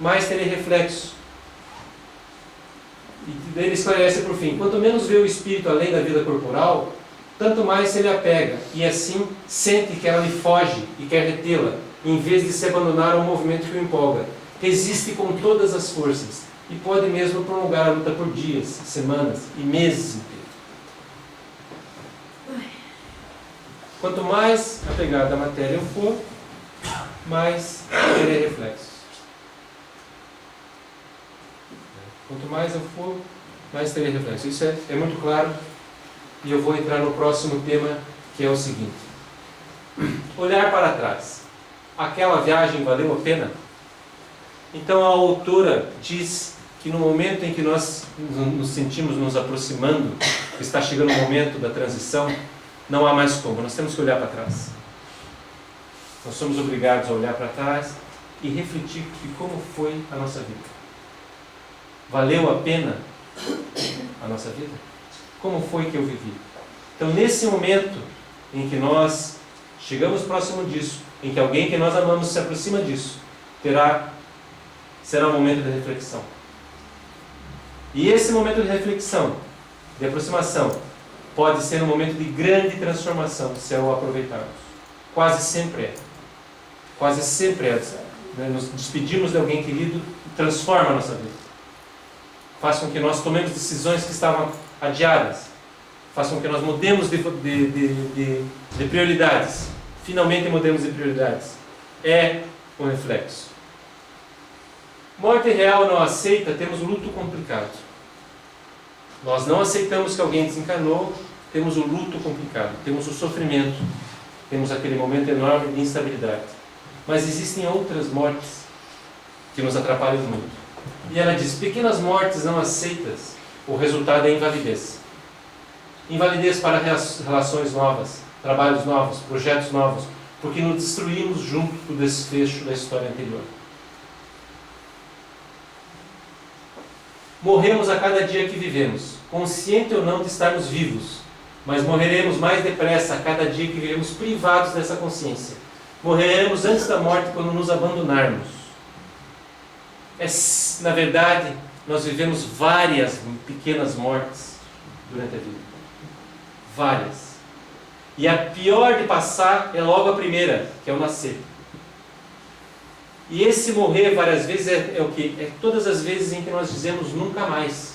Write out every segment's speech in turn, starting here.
mais terei reflexo. E daí ele esclarece por fim: quanto menos vê o espírito além da vida corporal, tanto mais se ele apega, e assim sente que ela lhe foge e quer retê-la, em vez de se abandonar ao movimento que o empolga. Resiste com todas as forças, e pode mesmo prolongar a luta por dias, semanas e meses inteiros. Quanto mais apegado à matéria eu for, mais terei reflexos. Quanto mais eu for, mais terei reflexos. Isso é muito claro. E eu vou entrar no próximo tema, que é o seguinte: olhar para trás. Aquela viagem valeu a pena? Então a autora diz que no momento em que nós nos sentimos nos aproximando, está chegando o momento da transição, não há mais como, nós temos que olhar para trás. Nós somos obrigados a olhar para trás e refletir de como foi a nossa vida. Valeu a pena a nossa vida? Como foi que eu vivi? Então, nesse momento em que nós chegamos próximo disso, em que alguém que nós amamos se aproxima disso, será um momento de reflexão. E esse momento de reflexão, de aproximação, pode ser um momento de grande transformação, se o aproveitarmos. Quase sempre é. Quase sempre é. Nos despedimos de alguém querido, transforma a nossa vida. Faz com que nós tomemos decisões que estavam adiadas. Faz com que nós mudemos de prioridades. Finalmente mudemos de prioridades. É um reflexo. Morte real não aceita, temos luto complicado. Nós não aceitamos que alguém desencarnou, temos o luto complicado, temos o sofrimento, temos aquele momento enorme de instabilidade. Mas existem outras mortes que nos atrapalham muito. E ela diz: pequenas mortes não aceitas, o resultado é invalidez. Invalidez para relações novas, trabalhos novos, projetos novos, porque nos destruímos junto do desfecho da história anterior. Morremos a cada dia que vivemos, consciente ou não de estarmos vivos, mas morreremos mais depressa a cada dia que vivemos privados dessa consciência. Morreremos antes da morte quando nos abandonarmos. Na verdade, nós vivemos várias pequenas mortes durante a vida. Várias. E a pior de passar é logo a primeira, que é o nascer. E esse morrer várias vezes é o quê? É todas as vezes em que nós dizemos nunca mais.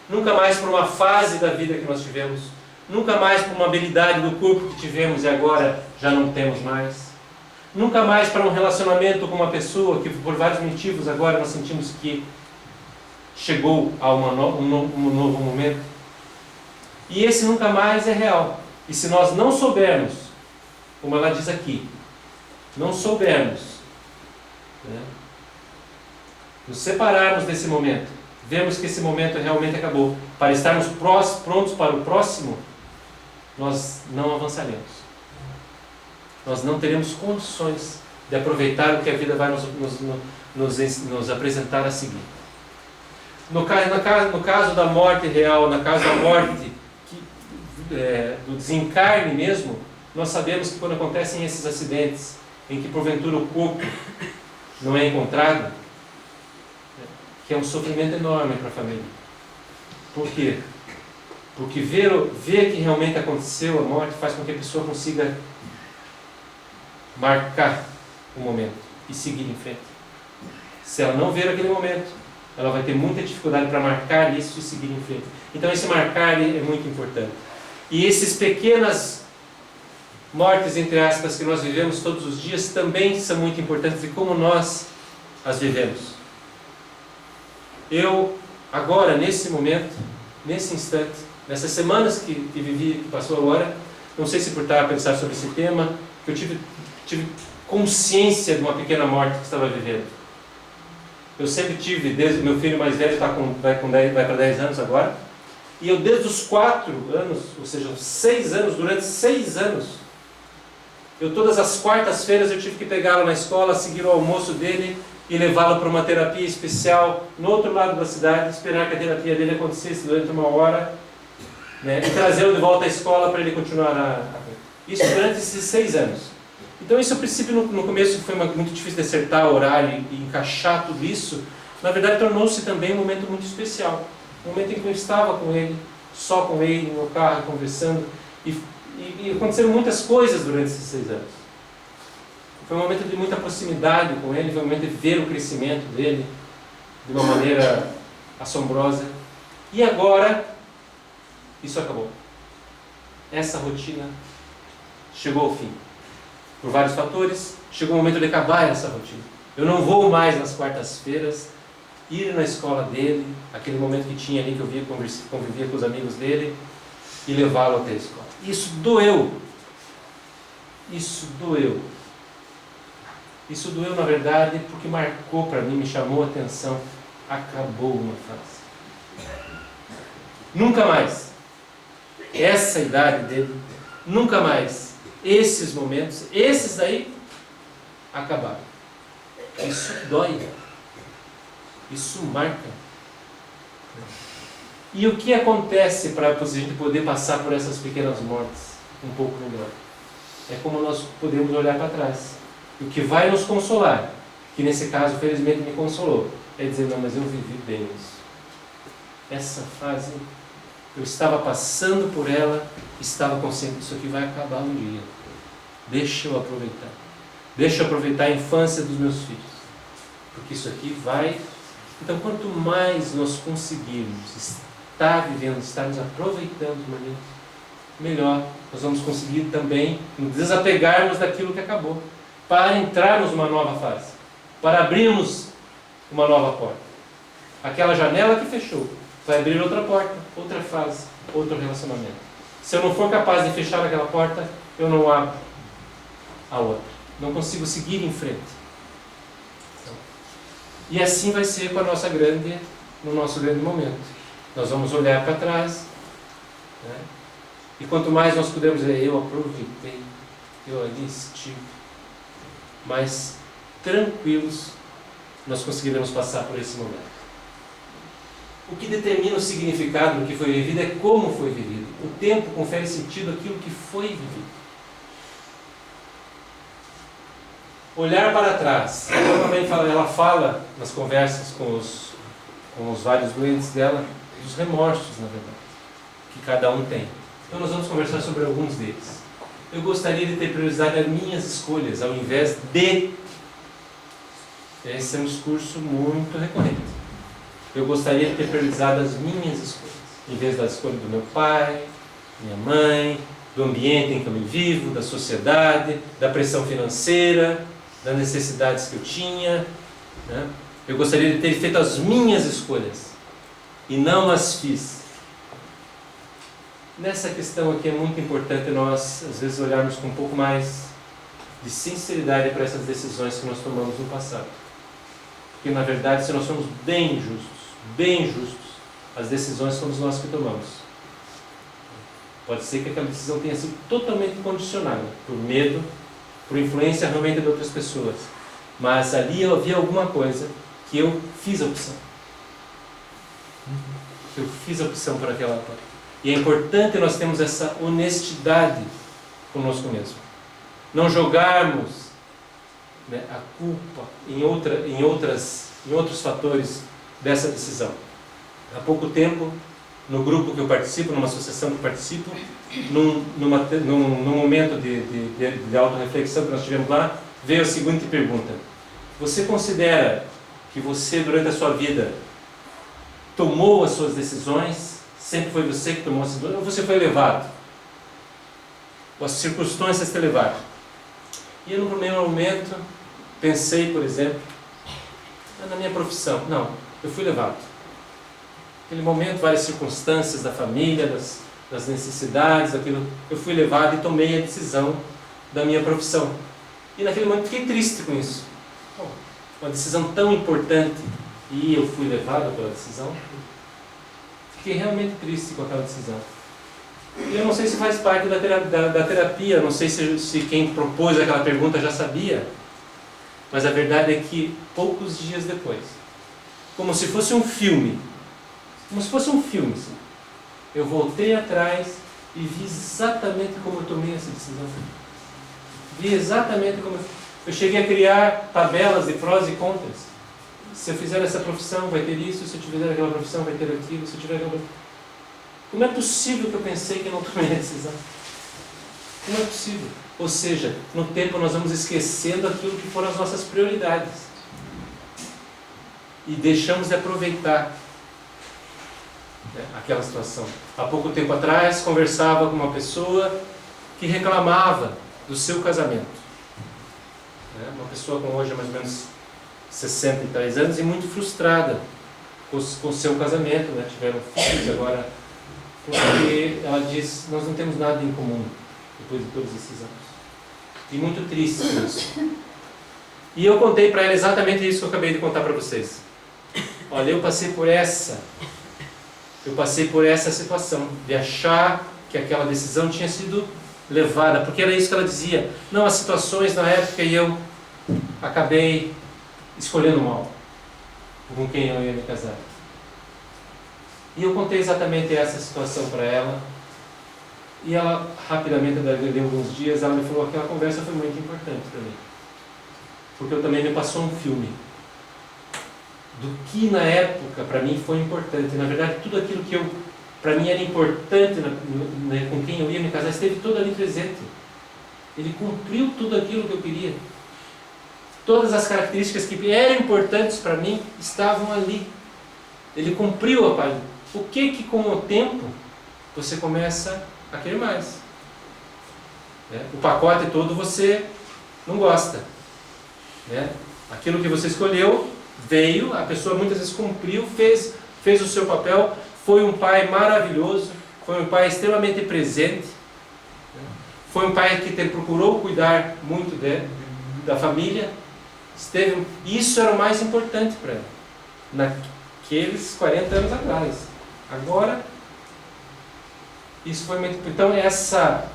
Nunca mais por uma fase da vida que nós tivemos. Nunca mais por uma habilidade do corpo que tivemos e agora já não temos mais. Nunca mais para um relacionamento com uma pessoa que por vários motivos agora nós sentimos que chegou a um novo momento. E esse nunca mais é real. E se nós não soubermos, como ela diz aqui, não soubermos, nos separarmos desse momento, vemos que esse momento realmente acabou, para estarmos prontos para o próximo, nós não avançaremos. Nós não teremos condições de aproveitar o que a vida vai nos apresentar a seguir. No caso da morte real, no caso da morte do desencarne mesmo, nós sabemos que quando acontecem esses acidentes, em que porventura o corpo não é encontrado, que é um sofrimento enorme para a família. Por quê? Porque ver que realmente aconteceu a morte faz com que a pessoa consiga marcar o momento e seguir em frente. Se ela não ver aquele momento, ela vai ter muita dificuldade para marcar isso e seguir em frente. Então esse marcar é muito importante. E essas pequenas mortes, entre aspas, que nós vivemos todos os dias também são muito importantes e como nós as vivemos. Eu, agora, nesse momento, nesse instante, nessas semanas que vivi, que passou agora, não sei se por estar a pensar sobre esse tema, que eu tive consciência de uma pequena morte que estava vivendo. Eu sempre tive, desde o meu filho mais velho vai para 10 anos agora, e eu desde os 4 anos, ou seja, 6 anos, durante 6 anos, eu todas as quartas-feiras eu tive que pegá-lo na escola, seguir o almoço dele e levá-lo para uma terapia especial no outro lado da cidade, esperar que a terapia dele acontecesse durante 1 hora, e trazê-lo de volta à escola para ele continuar isso durante esses 6 anos. Então esse é o princípio. No começo foi muito difícil de acertar o horário e encaixar tudo isso. Na verdade tornou-se também um momento muito especial. Um momento em que eu estava com ele, só com ele, no meu carro, conversando. E aconteceram muitas coisas durante esses 6 anos. Foi um momento de muita proximidade com ele, foi um momento de ver o crescimento dele de uma maneira assombrosa. E agora, isso acabou. Essa rotina chegou ao fim. Por vários fatores, chegou o momento de acabar essa rotina. Eu não vou mais nas quartas-feiras ir na escola dele, aquele momento que tinha ali que eu convivia com os amigos dele, e levá-lo até a escola. Isso doeu. Isso doeu. Isso doeu, na verdade, porque marcou para mim, me chamou a atenção. Acabou uma fase. Nunca mais. Essa idade dele, nunca mais. Esses momentos, esses aí, acabaram. Isso dói. Isso marca. E o que acontece para a gente poder passar por essas pequenas mortes um pouco melhor? É como nós podemos olhar para trás. O que vai nos consolar, que nesse caso felizmente me consolou, é dizer, não, mas eu vivi bem isso. Essa fase, eu estava passando por ela, estava consciente que isso aqui vai acabar um dia. Deixa eu aproveitar. Deixa eu aproveitar a infância dos meus filhos. Porque isso aqui vai... Então, quanto mais nós conseguirmos estar vivendo, estarmos aproveitando o momento, melhor nós vamos conseguir também nos desapegarmos daquilo que acabou, para entrarmos numa nova fase, para abrirmos uma nova porta. Aquela janela que fechou vai abrir outra porta, outra fase, outro relacionamento. Se eu não for capaz de fechar aquela porta, eu não abro a outra. Não consigo seguir em frente. E assim vai ser com no nosso grande momento. Nós vamos olhar para trás, né? E quanto mais nós pudermos dizer, eu aproveitei, eu ali estive, mais tranquilos nós conseguiremos passar por esse momento. O que determina o significado do que foi vivido é como foi vivido. O tempo confere sentido àquilo que foi vivido. Olhar para trás. Ela fala nas conversas com os vários doentes dela, dos remorsos, na verdade, que cada um tem. Então nós vamos conversar sobre alguns deles. Eu gostaria de ter priorizado as minhas escolhas, ao invés de... Esse é um discurso muito recorrente. Eu gostaria de ter priorizado as minhas escolhas, em vez da escolha do meu pai, minha mãe, do ambiente em que eu me vivo, da sociedade, da pressão financeira, das necessidades que eu tinha, né? Eu gostaria de ter feito as minhas escolhas e não as fiz. Nessa questão aqui é muito importante nós, às vezes, olharmos com um pouco mais de sinceridade para essas decisões que nós tomamos no passado. Porque, na verdade, se nós somos bem justos, as decisões somos nós que tomamos. Pode ser que aquela decisão tenha sido totalmente condicionada por medo, por influência realmente de outras pessoas. Mas ali havia alguma coisa que eu fiz a opção. Eu fiz a opção para aquela coisa. E é importante nós termos essa honestidade conosco mesmo. Não jogarmos, né, a culpa em outros fatores dessa decisão. Há pouco tempo, no grupo que eu participo, numa associação que eu participo, num momento de autorreflexão que nós tivemos lá, veio a seguinte pergunta: você considera que você, durante a sua vida, tomou as suas decisões? Sempre foi você que tomou as decisões? Ou você foi levado? Ou as circunstâncias te levaram? E eu, no primeiro momento, pensei, por exemplo, na minha profissão. Não, eu fui levado. Naquele momento, várias circunstâncias da família, das necessidades, daquilo, eu fui levado e tomei a decisão da minha profissão. E naquele momento fiquei triste com isso. Uma decisão tão importante e eu fui levado pela decisão. Fiquei realmente triste com aquela decisão. E eu não sei se faz parte da terapia, não sei se quem propôs aquela pergunta já sabia, mas a verdade é que poucos dias depois, como se fosse um filme, assim, eu voltei atrás e vi exatamente como eu tomei essa decisão. Vi exatamente como eu cheguei a criar tabelas de prós e contras. Se eu fizer essa profissão, vai ter isso. Se eu fizer aquela profissão, vai ter aquilo. Se eu tiver aquela... Como é possível que eu pensei que não tomei a decisão? Como é possível? Ou seja, no tempo nós vamos esquecendo aquilo que foram as nossas prioridades. E deixamos de aproveitar aquela situação. Há pouco tempo atrás, conversava com uma pessoa que reclamava do seu casamento. Uma pessoa com hoje mais ou menos 63 anos e muito frustrada com o seu casamento. Tiveram filhos agora, porque ela diz, nós não temos nada em comum depois de todos esses anos. E muito triste com isso. E eu contei para ela exatamente isso que eu acabei de contar para vocês. Olha, eu passei por essa situação de achar que aquela decisão tinha sido levada, porque era isso que ela dizia. Não, as situações na época e eu acabei escolhendo mal com quem eu ia me casar. E eu contei exatamente essa situação para ela. E ela, rapidamente, de alguns dias, ela me falou que aquela conversa foi muito importante para mim. Porque eu também me passou um filme do que na época para mim foi importante. Na verdade, tudo aquilo que para mim era importante com quem eu ia me casar, esteve todo ali presente. Ele cumpriu tudo aquilo que eu queria. Todas as características que eram importantes para mim estavam ali. Ele cumpriu a parte. O que com o tempo você começa a querer mais? O pacote todo você não gosta. Aquilo que você escolheu veio, a pessoa muitas vezes cumpriu, fez o seu papel, foi um pai maravilhoso, foi um pai extremamente presente, foi um pai que procurou cuidar muito da família, isso era o mais importante para ela, naqueles 40 anos atrás. Agora, isso foi muito... Então, essa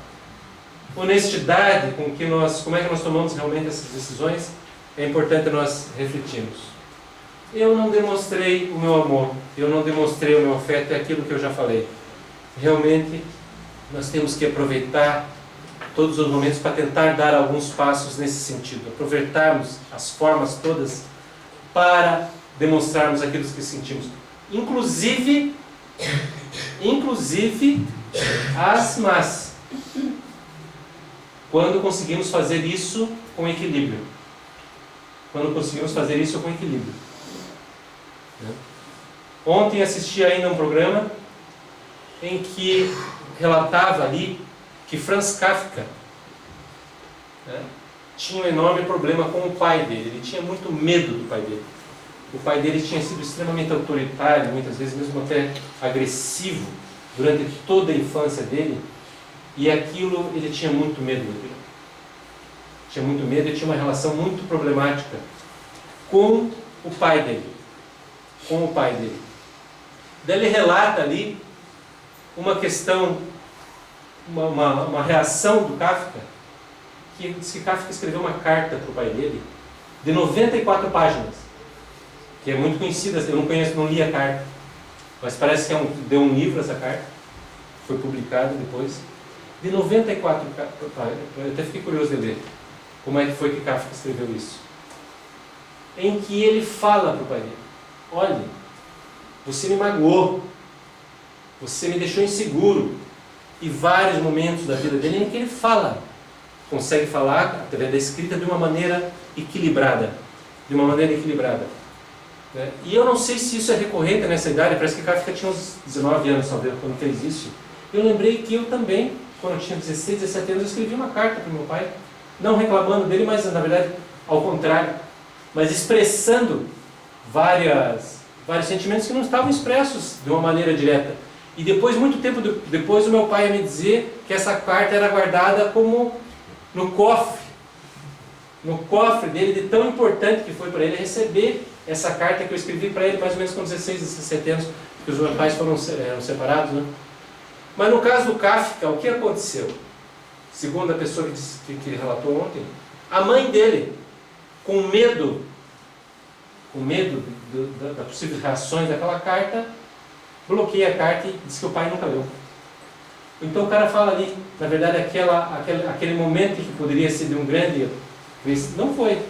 honestidade como é que nós tomamos realmente essas decisões, é importante nós refletirmos. Eu não demonstrei o meu amor, eu não demonstrei o meu afeto, é aquilo que eu já falei. Realmente, nós temos que aproveitar todos os momentos para tentar dar alguns passos nesse sentido. Aproveitarmos as formas todas para demonstrarmos aquilo que sentimos. Inclusive as más. Quando conseguimos fazer isso com equilíbrio. Ontem assisti ainda um programa em que relatava ali que Franz Kafka tinha um enorme problema com o pai dele. Ele tinha muito medo do pai dele. O pai dele tinha sido extremamente autoritário, muitas vezes mesmo até agressivo, durante toda a infância dele. E aquilo, ele tinha muito medo daquilo. Tinha muito medo e tinha uma relação muito problemática com o pai dele. Daí ele relata ali uma questão, uma reação do Kafka, que diz que Kafka escreveu uma carta para o pai dele, de 94 páginas, que é muito conhecida, eu não conheço, não li a carta, mas parece que deu um livro essa carta, foi publicado depois, de 94 páginas, eu até fiquei curioso de ler, como é que foi que Kafka escreveu isso, em que ele fala para o pai dele, olha, você me magoou, você me deixou inseguro, e vários momentos da vida dele em que ele consegue falar, através da escrita, de uma maneira equilibrada. E eu não sei se isso é recorrente nessa idade, parece que Kafka tinha uns 19 anos, talvez, quando fez isso. Eu lembrei que eu também, quando eu tinha 16, 17 anos, eu escrevi uma carta para o meu pai, não reclamando dele, mas na verdade, ao contrário, mas expressando vários sentimentos que não estavam expressos de uma maneira direta. E depois, muito tempo depois, o meu pai ia me dizer que essa carta era guardada como no cofre dele, de tão importante que foi para ele receber essa carta que eu escrevi para ele mais ou menos com 16, 17 anos, porque os meus pais eram separados, né? Mas no caso do Kafka, o que aconteceu? Segundo a pessoa que relatou ontem, a mãe dele, com medo das possíveis reações daquela carta, bloqueia a carta e diz que o pai nunca leu. Então o cara fala ali, na verdade, aquele momento que poderia ser de um grande erro, não foi.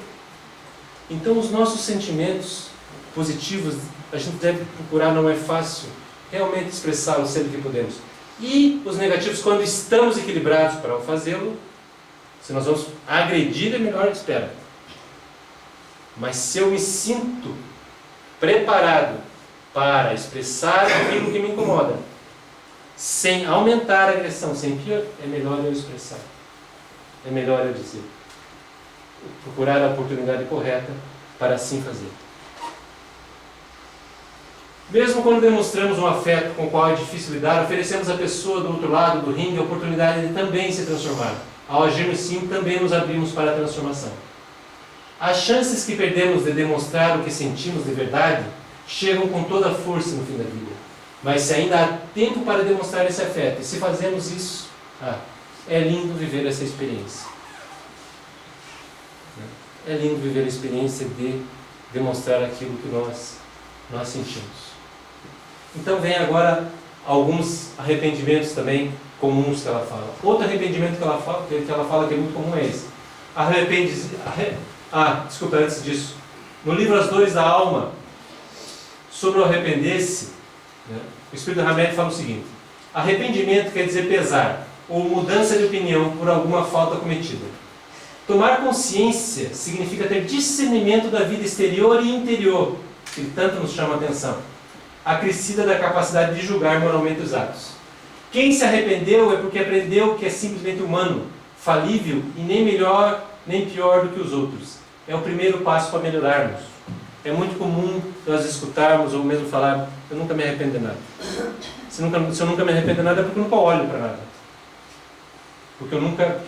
Então os nossos sentimentos positivos, a gente deve procurar, não é fácil, realmente expressá-los sempre que podemos. E os negativos, quando estamos equilibrados para fazê-lo, se nós vamos agredir, é melhor espera. Mas se eu me sinto preparado para expressar aquilo que me incomoda, sem aumentar a agressão, sem pior, é melhor eu expressar. É melhor eu dizer. Procurar a oportunidade correta para assim fazer. Mesmo quando demonstramos um afeto com o qual é difícil lidar, oferecemos à pessoa do outro lado do ringue a oportunidade de também se transformar. Ao agirmos sim, também nos abrimos para a transformação. As chances que perdemos de demonstrar o que sentimos de verdade chegam com toda a força no fim da vida. Mas se ainda há tempo para demonstrar esse afeto, e se fazemos isso, é lindo viver essa experiência. É lindo viver a experiência de demonstrar aquilo que nós sentimos. Então vem agora alguns arrependimentos também comuns que ela fala. Outro arrependimento que ela fala que é muito comum é esse. Desculpa, antes disso. No livro As Dores da Alma, sobre o arrepender-se, o Espírito Hamed fala o seguinte: arrependimento quer dizer pesar ou mudança de opinião por alguma falta cometida. Tomar consciência significa ter discernimento da vida exterior e interior, que tanto nos chama a atenção, acrescida da capacidade de julgar moralmente os atos. Quem se arrependeu é porque aprendeu que é simplesmente humano, falível e nem melhor nem pior do que os outros. É o primeiro passo para melhorarmos. É muito comum nós escutarmos ou mesmo falar: eu nunca me arrependo de nada. Se eu nunca me arrependo de nada é porque eu nunca olho para nada. Porque eu nunca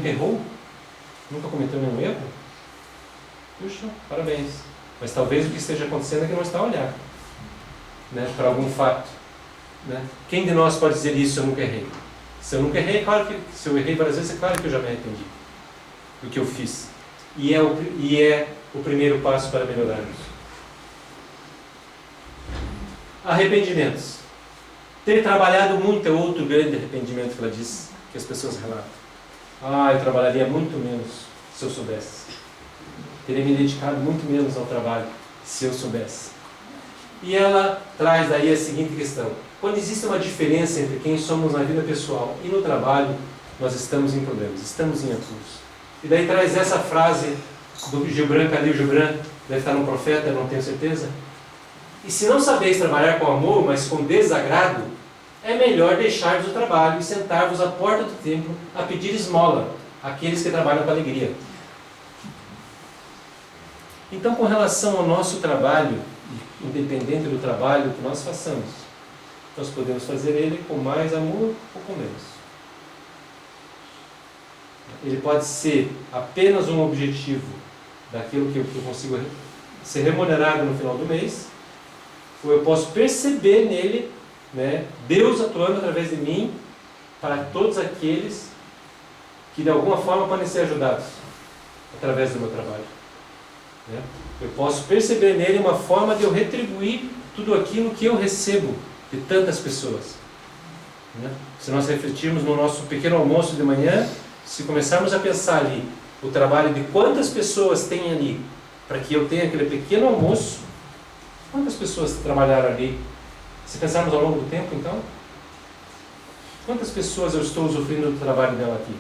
errou? Nunca cometeu nenhum erro? Puxa, parabéns. Mas talvez o que esteja acontecendo é que não está a olhar, para algum fato. Quem de nós pode dizer isso? Eu nunca errei. Se eu nunca errei, claro que se eu errei várias vezes, é claro que eu já me arrependi do que eu fiz. E é o primeiro passo para melhorarmos. Arrependimentos. Ter trabalhado muito é outro grande arrependimento que ela diz, que as pessoas relatam. Eu trabalharia muito menos se eu soubesse. Teria me dedicado muito menos ao trabalho se eu soubesse. E ela traz daí a seguinte questão: quando existe uma diferença entre quem somos na vida pessoal e no trabalho, nós estamos em problemas, estamos em apuros. E daí traz essa frase do Gibran, Khalil Gibran, deve estar no Profeta, não tenho certeza. E se não sabeis trabalhar com amor, mas com desagrado, é melhor deixar-vos o trabalho e sentar-vos à porta do templo a pedir esmola àqueles que trabalham com alegria. Então, com relação ao nosso trabalho, independente do trabalho que nós façamos, nós podemos fazer ele com mais amor ou com menos. Ele pode ser apenas um objetivo daquilo que eu consigo ser remunerado no final do mês, ou eu posso perceber nele, Deus atuando através de mim para todos aqueles que de alguma forma podem ser ajudados através do meu trabalho. Eu posso perceber nele uma forma de eu retribuir tudo aquilo que eu recebo de tantas pessoas. Se nós refletirmos no nosso pequeno almoço de manhã, se começarmos a pensar ali o trabalho de quantas pessoas tem ali para que eu tenha aquele pequeno almoço, quantas pessoas trabalharam ali? Se pensarmos ao longo do tempo, então, quantas pessoas eu estou usufruindo do trabalho dela aqui?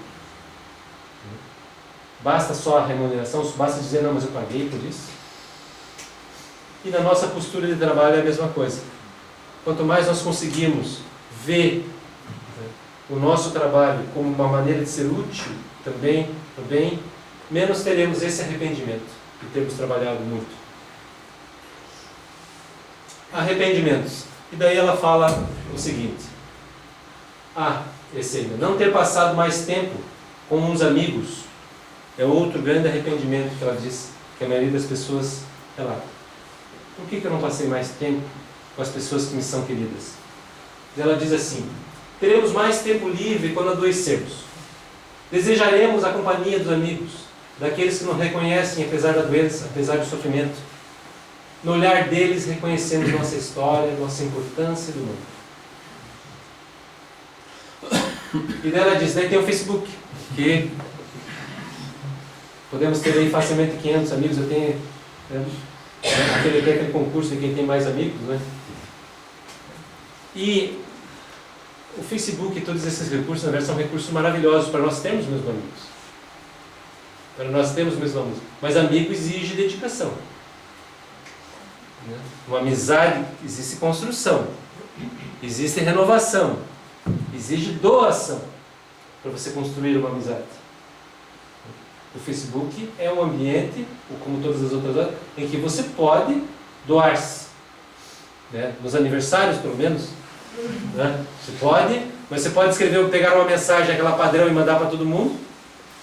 Basta só a remuneração? Basta dizer: não, mas eu paguei por isso? E na nossa postura de trabalho é a mesma coisa. Quanto mais nós conseguimos ver o nosso trabalho como uma maneira de ser útil também, menos teremos esse arrependimento de termos trabalhado muito. Arrependimentos. E daí ela fala o seguinte: esse ainda, não ter passado mais tempo com uns amigos é outro grande arrependimento que ela diz, que a maioria das pessoas relata. Por que eu não passei mais tempo com as pessoas que me são queridas? E ela diz assim: teremos mais tempo livre quando adoecermos. Desejaremos a companhia dos amigos, daqueles que nos reconhecem apesar da doença, apesar do sofrimento. No olhar deles reconhecemos nossa história, nossa importância do mundo. E daí ela diz, daí tem o Facebook, que podemos ter aí facilmente 500 amigos. Eu tenho aquele concurso de quem tem mais amigos, né? E o Facebook e todos esses recursos, na verdade, são recursos maravilhosos para nós termos mesmo amigos. Para nós termos mesmo amigos. Mas amigo exige dedicação. Uma amizade existe construção, existe renovação, exige doação para você construir uma amizade. O Facebook é um ambiente, como todas as outras áreas, em que você pode doar-se. Nos aniversários, pelo menos. Você pode, mas você pode escrever, pegar uma mensagem, aquela padrão, e mandar para todo mundo,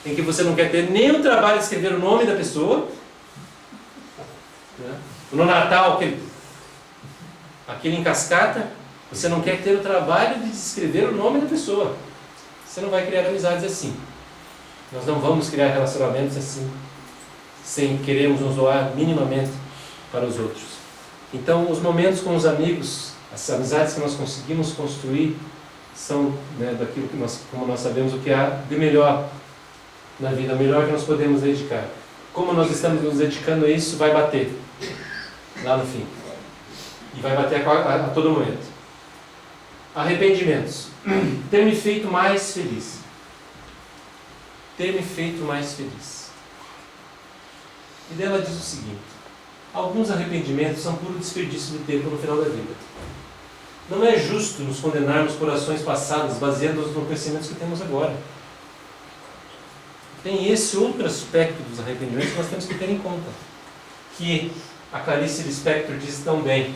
em que você não quer ter nem o trabalho de escrever o nome da pessoa. No Natal, aquele em cascata, você não quer ter o trabalho de escrever o nome da pessoa. Você não vai criar amizades assim. Nós não vamos criar relacionamentos assim, sem querermos nos doar minimamente para os outros. Então, os momentos com os amigos, as amizades que nós conseguimos construir, são daquilo que como nós sabemos, o que há de melhor na vida, o melhor que nós podemos dedicar. Como nós estamos nos dedicando a isso, vai bater lá no fim. E vai bater a todo momento. Arrependimentos. Ter me feito mais feliz. Ter me feito mais feliz. E dela diz o seguinte: alguns arrependimentos são puro desperdício de tempo no final da vida. Não é justo nos condenarmos por ações passadas, baseando-nos nos conhecimentos que temos agora. Tem esse outro aspecto dos arrependimentos que nós temos que ter em conta. Que a Clarice Lispector diz tão bem: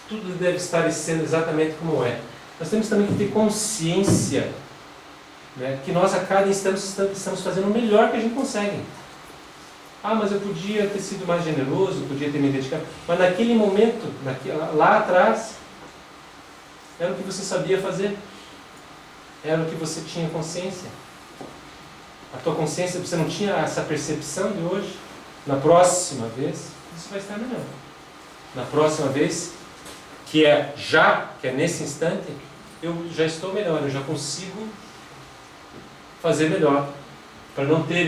tudo deve estar sendo exatamente como é. Nós temos também que ter consciência, que nós a cada instante estamos fazendo o melhor que a gente consegue. Mas eu podia ter sido mais generoso, podia ter me dedicado. Mas naquele momento, lá atrás, era o que você sabia fazer. Era o que você tinha consciência. A tua consciência, você não tinha essa percepção de hoje. Na próxima vez, isso vai estar melhor. Na próxima vez, que é nesse instante, eu já estou melhor, eu já consigo fazer melhor, para não ter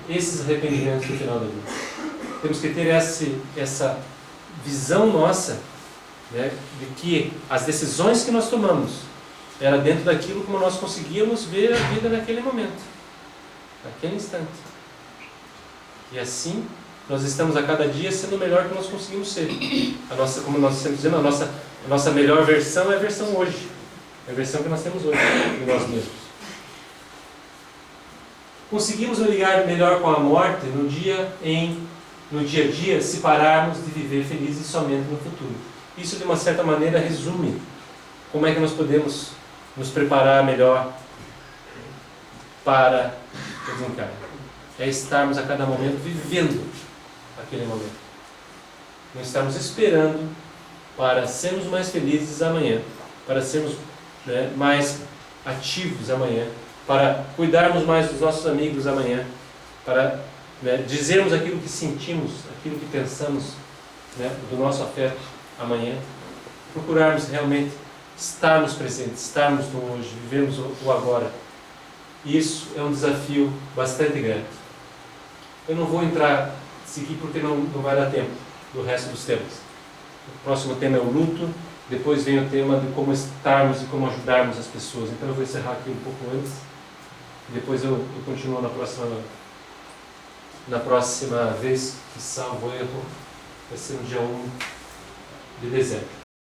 esses arrependimentos no final da vida. Temos que ter essa visão nossa, de que as decisões que nós tomamos era dentro daquilo como nós conseguíamos ver a vida naquele momento, naquele instante. E assim nós estamos a cada dia sendo o melhor que nós conseguimos ser. Como nós estamos dizendo, a nossa melhor versão é a versão hoje. É a versão que nós temos hoje, de nós mesmos. Conseguimos ligar melhor com a morte no dia a dia, se pararmos de viver felizes somente no futuro. Isso, de uma certa maneira, resume como é que nós podemos nos preparar melhor para o desencarne. É estarmos a cada momento vivendo aquele momento. Não estarmos esperando para sermos mais felizes amanhã, para sermos mais ativos amanhã, para cuidarmos mais dos nossos amigos amanhã, para dizermos aquilo que sentimos, aquilo que pensamos, do nosso afeto amanhã, procurarmos realmente estarmos presentes, estarmos no hoje, vivermos o agora. Isso é um desafio bastante grande. Eu não vou seguir porque não vai dar tempo do resto dos temas. O próximo tema é o luto, depois vem o tema de como estarmos e como ajudarmos as pessoas. Então eu vou encerrar aqui um pouco antes, e depois eu continuo na próxima vez, que salvo erro, vai ser no dia 1 de dezembro.